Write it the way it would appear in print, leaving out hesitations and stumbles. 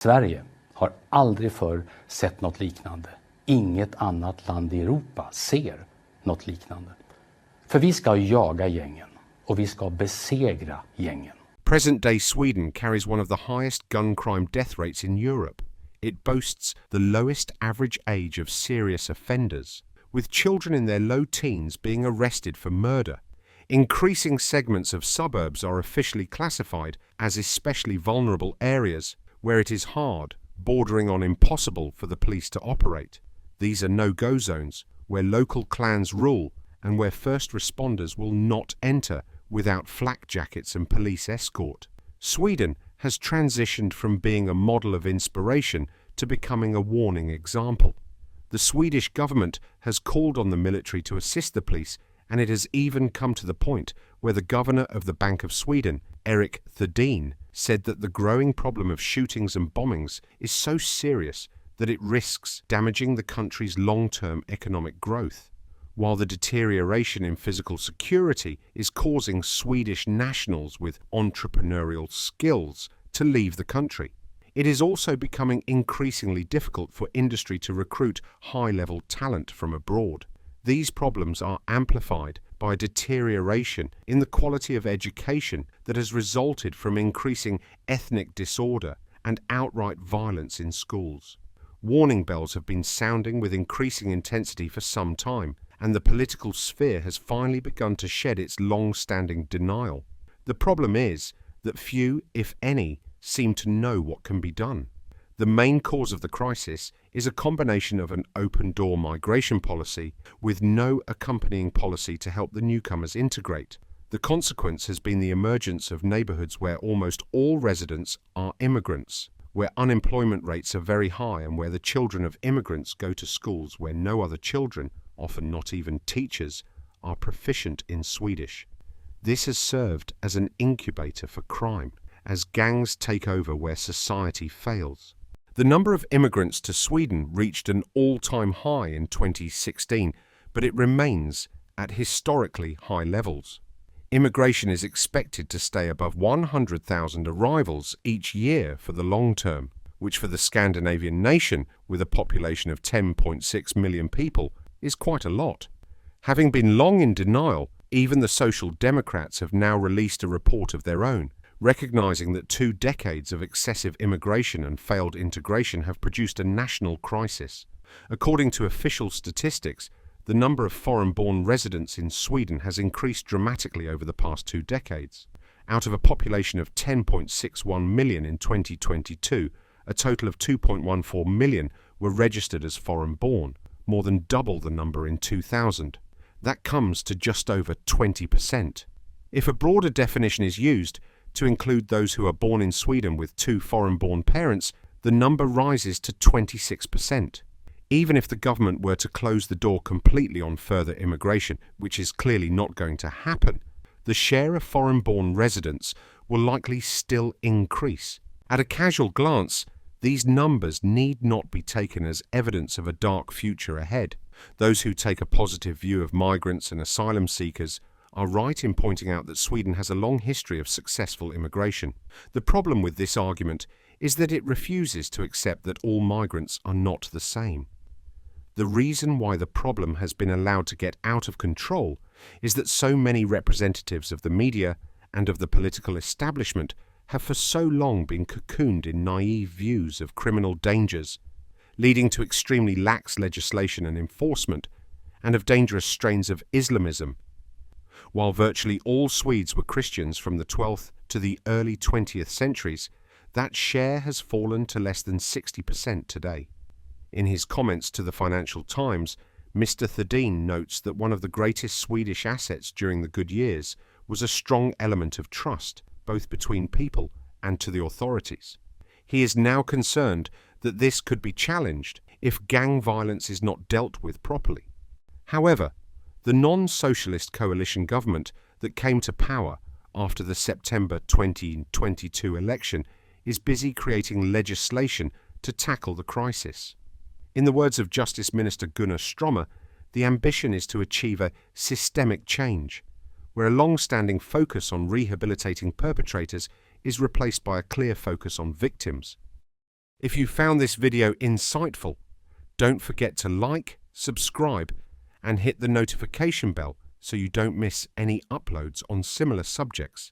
Sverige har aldrig förr sett något liknande. Inget annat land i Europa ser något liknande. För vi ska jaga gängen och vi ska besegra gängen. Present-day Sweden carries one of the highest gun crime death rates in Europe. It boasts the lowest average age of serious offenders, with children in their low teens being arrested for murder. Increasing segments of suburbs are officially classified as especially vulnerable areas where it is hard, bordering on impossible for the police to operate. These are no-go zones where local clans rule and where first responders will not enter without flak jackets and police escort. Sweden has transitioned from being a model of inspiration to becoming a warning example. The Swedish government has called on the military to assist the police, and it has even come to the point where the governor of the Bank of Sweden, Erik Thedéen, said that the growing problem of shootings and bombings is so serious that it risks damaging the country's long-term economic growth, while the deterioration in physical security is causing Swedish nationals with entrepreneurial skills to leave the country. It is also becoming increasingly difficult for industry to recruit high-level talent from abroad. These problems are amplified by a deterioration in the quality of education that has resulted from increasing ethnic disorder and outright violence in schools. Warning bells have been sounding with increasing intensity for some time, and the political sphere has finally begun to shed its long-standing denial. The problem is that few, if any, seem to know what can be done. The main cause of the crisis is a combination of an open-door migration policy with no accompanying policy to help the newcomers integrate. The consequence has been the emergence of neighborhoods where almost all residents are immigrants, where unemployment rates are very high and where the children of immigrants go to schools where no other children, often not even teachers, are proficient in Swedish. This has served as an incubator for crime, as gangs take over where society fails. The number of immigrants to Sweden reached an all-time high in 2016, but it remains at historically high levels. Immigration is expected to stay above 100,000 arrivals each year for the long term, which for the Scandinavian nation, with a population of 10.6 million people, is quite a lot. Having been long in denial, even the Social Democrats have now released a report of their own, recognizing that 2 decades of excessive immigration and failed integration have produced a national crisis. According to official statistics, the number of foreign-born residents in Sweden has increased dramatically over the past 2 decades. Out of a population of 10.61 million in 2022, a total of 2.14 million were registered as foreign-born, more than double the number in 2000. That comes to just over 20%. If a broader definition is used, to include those who are born in Sweden with 2 foreign-born parents, the number rises to 26%. Even if the government were to close the door completely on further immigration, which is clearly not going to happen, the share of foreign-born residents will likely still increase. At a casual glance, these numbers need not be taken as evidence of a dark future ahead. Those who take a positive view of migrants and asylum seekers are right in pointing out that Sweden has a long history of successful immigration. The problem with this argument is that it refuses to accept that all migrants are not the same. The reason why the problem has been allowed to get out of control is that so many representatives of the media and of the political establishment have for so long been cocooned in naive views of criminal dangers, leading to extremely lax legislation and enforcement, and of dangerous strains of Islamism. While virtually all Swedes were Christians from the 12th to the early 20th centuries, that share has fallen to less than 60% today. In his comments to the Financial Times, Mr. Thedéen notes that one of the greatest Swedish assets during the good years was a strong element of trust, both between people and to the authorities. He is now concerned that this could be challenged if gang violence is not dealt with properly. However, the non-socialist coalition government that came to power after the September 2022 election is busy creating legislation to tackle the crisis. In the words of Justice Minister Gunnar Strömmer, the ambition is to achieve a systemic change, where a long-standing focus on rehabilitating perpetrators is replaced by a clear focus on victims. If you found this video insightful, don't forget to like, subscribe, and hit the notification bell so you don't miss any uploads on similar subjects.